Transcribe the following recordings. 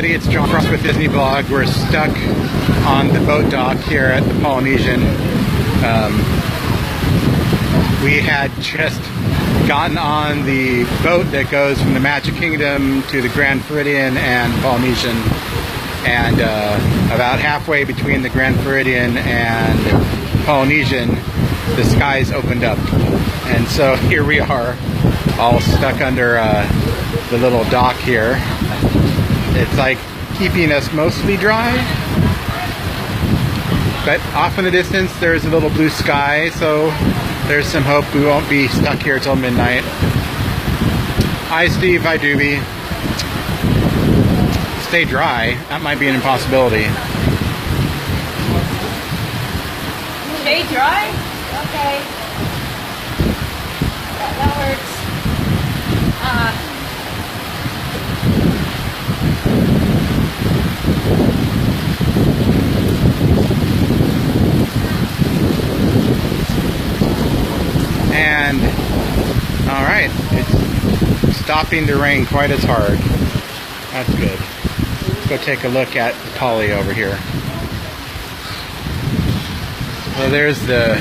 It's John Frost with Disney Blog. We're stuck on the boat dock here at the Polynesian. We had just gotten on the boat that goes from the Magic Kingdom to the Grand Floridian and Polynesian, and about halfway between the Grand Floridian and Polynesian, the skies opened up, and so here we are, all stuck under the little dock here. It's like keeping us mostly dry, but off in the distance there's a little blue sky, so there's some hope we won't be stuck here till midnight. Hi Steve, hi Doobie. Stay dry, that might be an impossibility. Stay dry? Okay. That works. And alright, it's stopping the rain quite as hard. That's good. Let's go take a look at the Poly over here. So there's the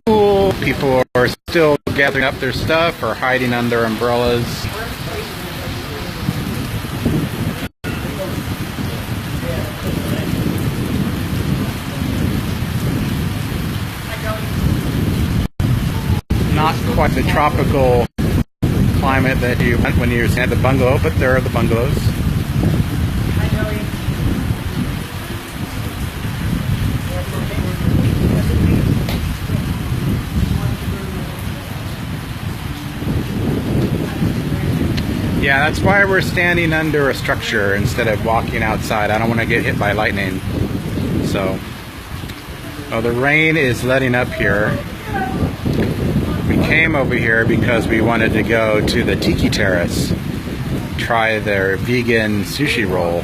pool. People are still gathering up their stuff or hiding under umbrellas. Not quite the tropical climate that you want when you're at the bungalow, but there are the bungalows. Yeah, that's why we're standing under a structure instead of walking outside. I don't want to get hit by lightning. So, oh, the rain is letting up here. We came over here because we wanted to go to the Tiki Terrace, try their vegan sushi roll.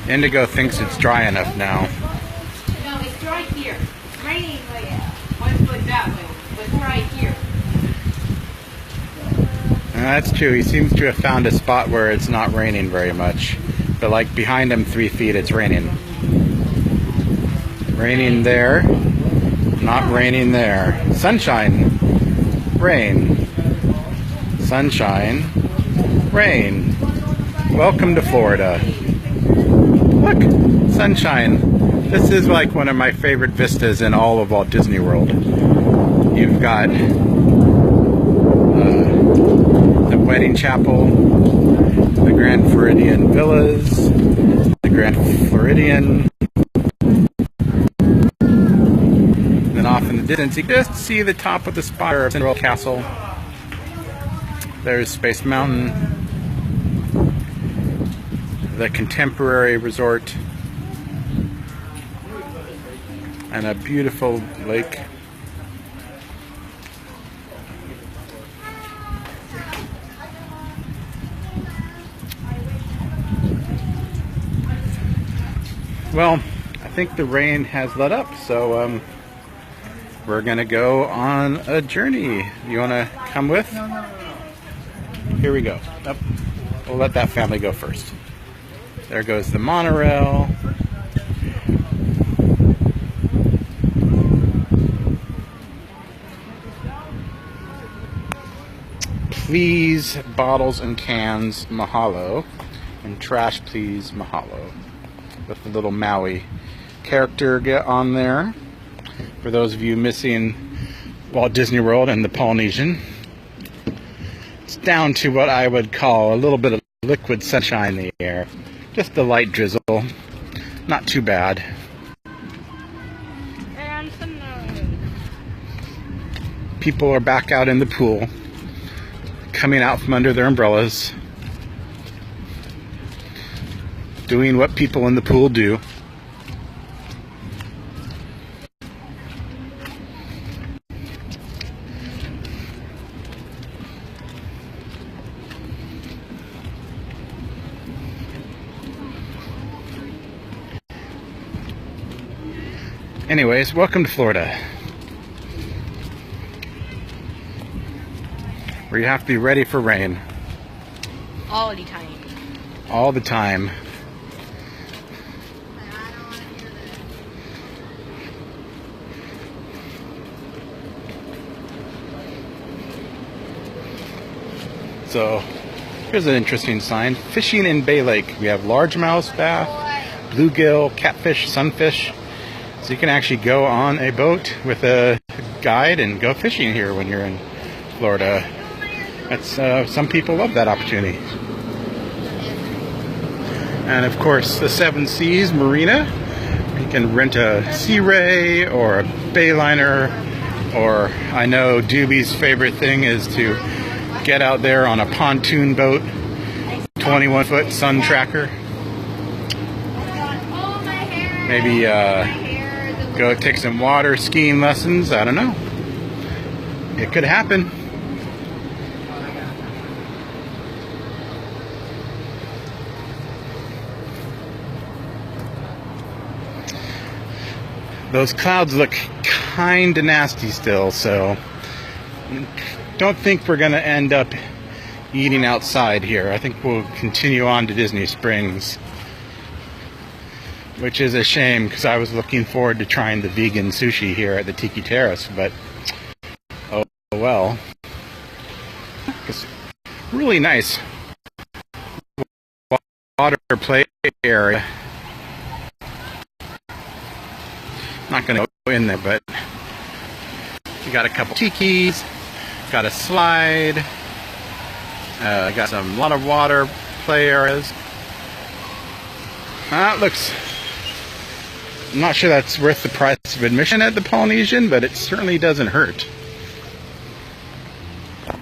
Indigo thinks it's dry enough now. No, it's dry here. It's raining like 1 foot that way, but it's dry here. That's true. He seems to have found a spot where it's not raining very much. But like behind him 3 feet, it's raining. Raining there. Not raining there. Sunshine. Rain. Sunshine. Rain. Welcome to Florida. Look! Sunshine. This is like one of my favorite vistas in all of Walt Disney World. You've got the wedding chapel, the Grand Floridian villas, the Grand Floridian. Then off in the distance, you can just see the top of the spire of Cinderella Castle. There's Space Mountain, the Contemporary Resort, and a beautiful lake. Well, I think the rain has let up, so we're gonna go on a journey. You wanna come with? Here we go. Up. We'll let that family go first. There goes the monorail. Please, bottles and cans, mahalo. And trash, please, mahalo. With the little Maui character get on there. For those of you missing Walt Disney World and the Polynesian, it's down to what I would call a little bit of liquid sunshine in the air. Just a light drizzle. Not too bad. And some People are back out in the pool, coming out from under their umbrellas, doing what people in the pool do. Anyways, welcome to Florida, where you have to be ready for rain. All the time. All the time. So, here's an interesting sign. Fishing in Bay Lake. We have largemouth bass, bluegill, catfish, sunfish. So you can actually go on a boat with a guide and go fishing here when you're in Florida. That's some people love that opportunity. And of course, the Seven Seas Marina. You can rent a Sea Ray or a Bayliner, or I know Doobie's favorite thing is to get out there on a pontoon boat, 21-foot sun tracker. Maybe go take some water skiing lessons. I don't know. It could happen. Those clouds look kind of nasty still, so don't think we're going to end up eating outside here. I think we'll continue on to Disney Springs, which is a shame because I was looking forward to trying the vegan sushi here at the Tiki Terrace, but oh well. It's really nice water play area. Not going to go in there, but you got a couple tikis. Got a slide. Got a lot of water play areas. That looks. I'm not sure that's worth the price of admission at the Polynesian, but it certainly doesn't hurt. A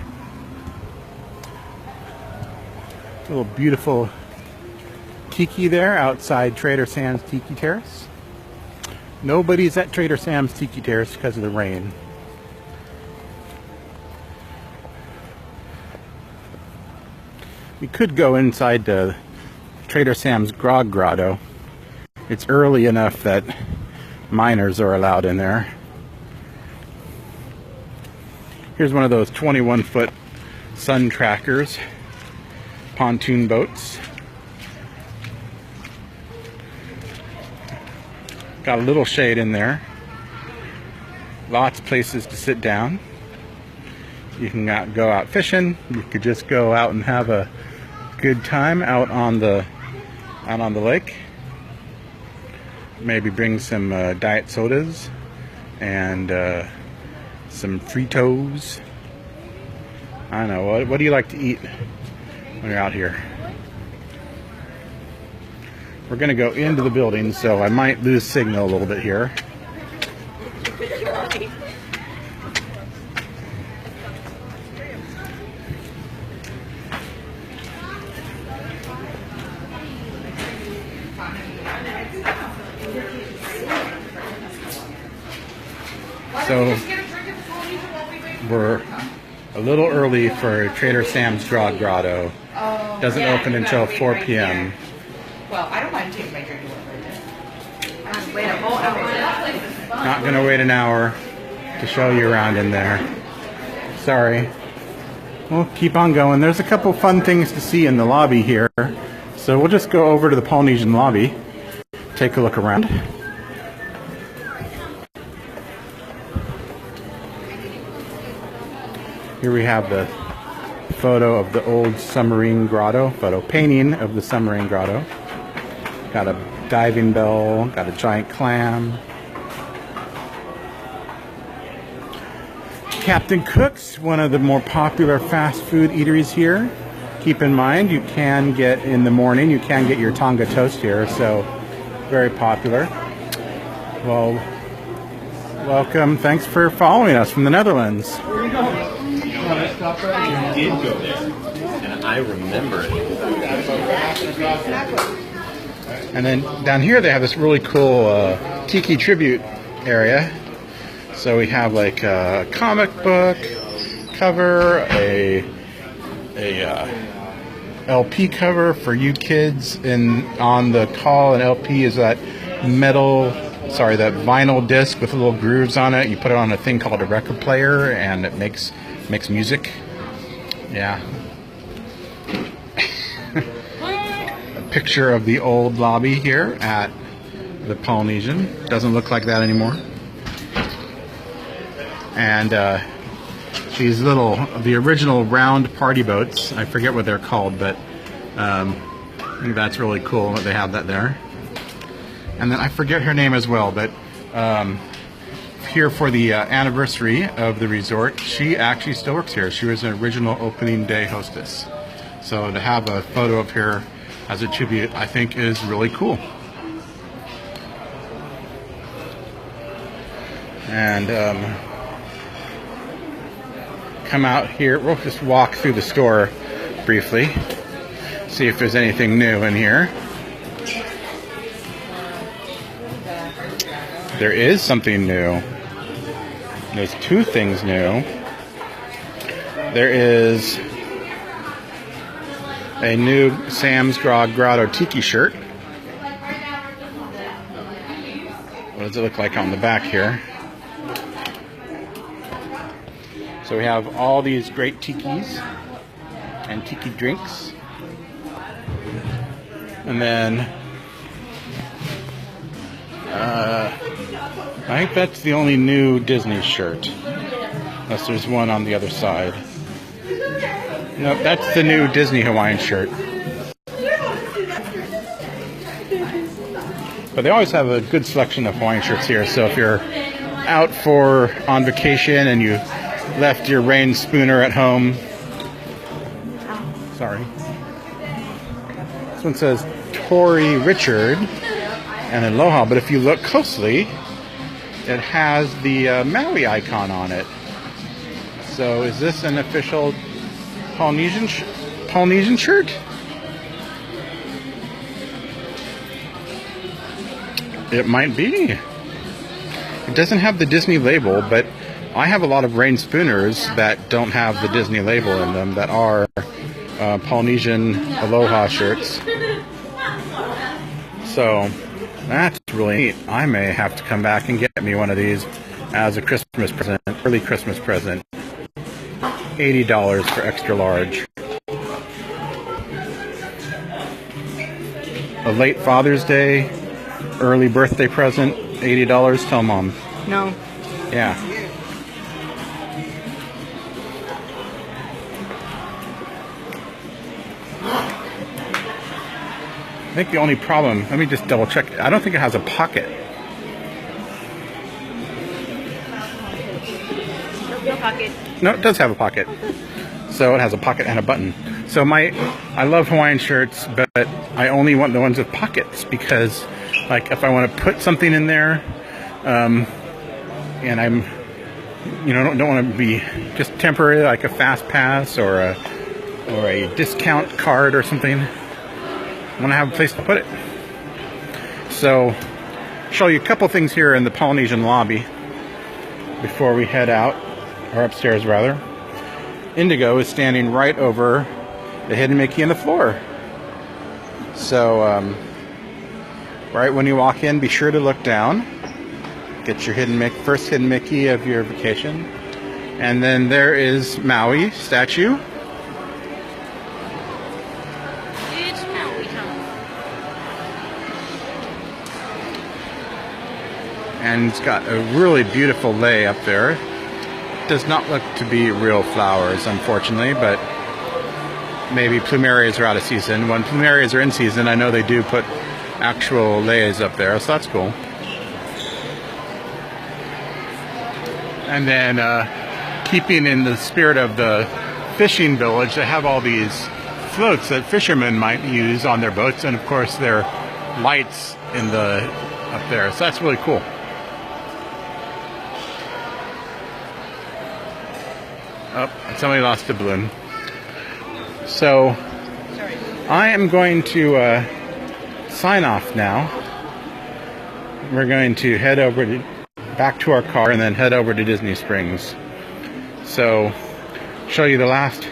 little beautiful tiki there outside Trader Sam's Tiki Terrace. Nobody's at Trader Sam's Tiki Terrace because of the rain. We could go inside the Trader Sam's Grog Grotto. It's early enough that minors are allowed in there. Here's one of those 21-foot sun trackers, pontoon boats. Got a little shade in there. Lots of places to sit down. You can go out fishing. You could just go out and have a good time out on the lake. Maybe bring some diet sodas and some Fritos. I don't know. What do you like to eat when you're out here? We're going to go into the building, so I might lose signal a little bit here. So we're a little early for Trader Sam's Grog Grotto. Doesn't open until 4 p.m. Well, I don't mind taking my drink to work right there. Wait a whole hour. Not gonna wait an hour to show you around in there. Sorry. We'll keep on going. There's a couple fun things to see in the lobby here. So we'll just go over to the Polynesian lobby, take a look around. Here we have the photo of the old submarine grotto, photo painting of the submarine grotto. Got a diving bell, got a giant clam. Captain Cook's, one of the more popular fast food eateries here. Keep in mind, you can get, in the morning, you can get your Tonga toast here, so very popular. Well, welcome. Thanks for following us from the Netherlands. You did go there, and I remember it. And then down here they have this really cool tiki tribute area. So we have like a comic book cover, a LP cover for you kids, and on the call, an LP is that metal sorry, that vinyl disc with little grooves on it. You put it on a thing called a record player, and it makes music. Yeah. A picture of the old lobby here at the Polynesian. Doesn't look like that anymore. And these the original round party boats, I forget what they're called, but I think that's really cool that they have that there. And then I forget her name as well, but here for the anniversary of the resort, she actually still works here. She was an original opening day hostess. So to have a photo of her as a tribute, I think is really cool. And come out here, we'll just walk through the store briefly, see if there's anything new in here. There is something new. There's two things new. There is a new Sam's Grotto Tiki shirt. What does it look like on the back here? So we have all these great tikis and tiki drinks. And then I think that's the only new Disney shirt. Unless there's one on the other side. No, that's the new Disney Hawaiian shirt. But they always have a good selection of Hawaiian shirts here. So if you're out on vacation and you left your rain spooner at home. Sorry. This one says Tori Richard and Aloha, but if you look closely, it has the Maui icon on it. So is this an official Polynesian shirt? It might be. It doesn't have the Disney label, but I have a lot of rain spooners that don't have the Disney label in them that are Polynesian Aloha shirts. So that's really neat. I may have to come back and get me one of these as a Christmas present, early Christmas present. $80 for extra large. A late Father's Day, early birthday present, $80. Tell Mom. No. Yeah. I think the only problem, let me just double check, I don't think it has a pocket. No pocket. No, it does have a pocket. So it has a pocket and a button. So I love Hawaiian shirts, but I only want the ones with pockets because, like, if I want to put something in there, and I'm, don't want to be just temporary, like a fast pass or a discount card or something. I want to have a place to put it. So, show you a couple things here in the Polynesian lobby before we head out, or upstairs rather. Indigo is standing right over the hidden Mickey on the floor. So, right when you walk in, be sure to look down. Get your first hidden Mickey of your vacation. And then there is Maui statue. And it's got a really beautiful lei up there. Does not look to be real flowers, unfortunately, but maybe plumerias are out of season. When plumerias are in season, I know they do put actual leis up there, so that's cool. And then, keeping in the spirit of the fishing village, they have all these floats that fishermen might use on their boats, and of course, there are lights up there, so that's really cool. Oh, somebody lost a balloon. So, I am going to sign off now. We're going to head back to our car and then head over to Disney Springs. So, show you the last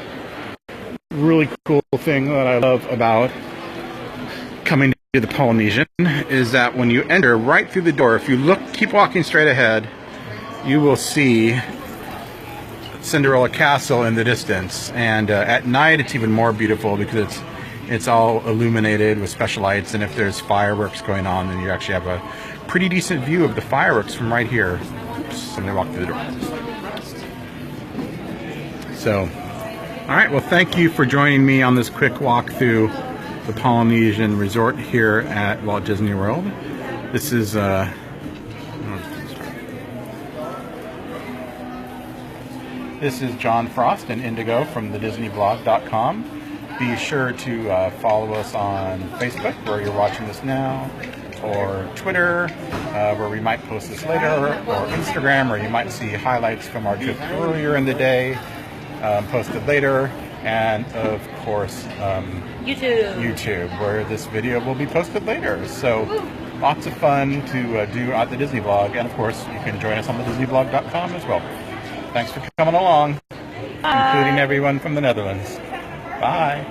really cool thing that I love about coming to the Polynesian is that when you enter right through the door, if you look, keep walking straight ahead, you will see Cinderella Castle in the distance. And at night it's even more beautiful because it's all illuminated with special lights, and if there's fireworks going on, then you actually have a pretty decent view of the fireworks from right here. Somebody walked through the door. So, alright, well, thank you for joining me on this quick walk through the Polynesian Resort here at Walt Disney World. This is John Frost and Indigo from thedisneyblog.com. Be sure to follow us on Facebook, where you're watching this now, or Twitter, where we might post this later, or Instagram, where you might see highlights from our trip earlier in the day, posted later, and of course YouTube, where this video will be posted later. So lots of fun to do at the Disney Blog, and of course you can join us on the disneyblog.com as well. Thanks for coming along, including everyone from the Netherlands. Bye.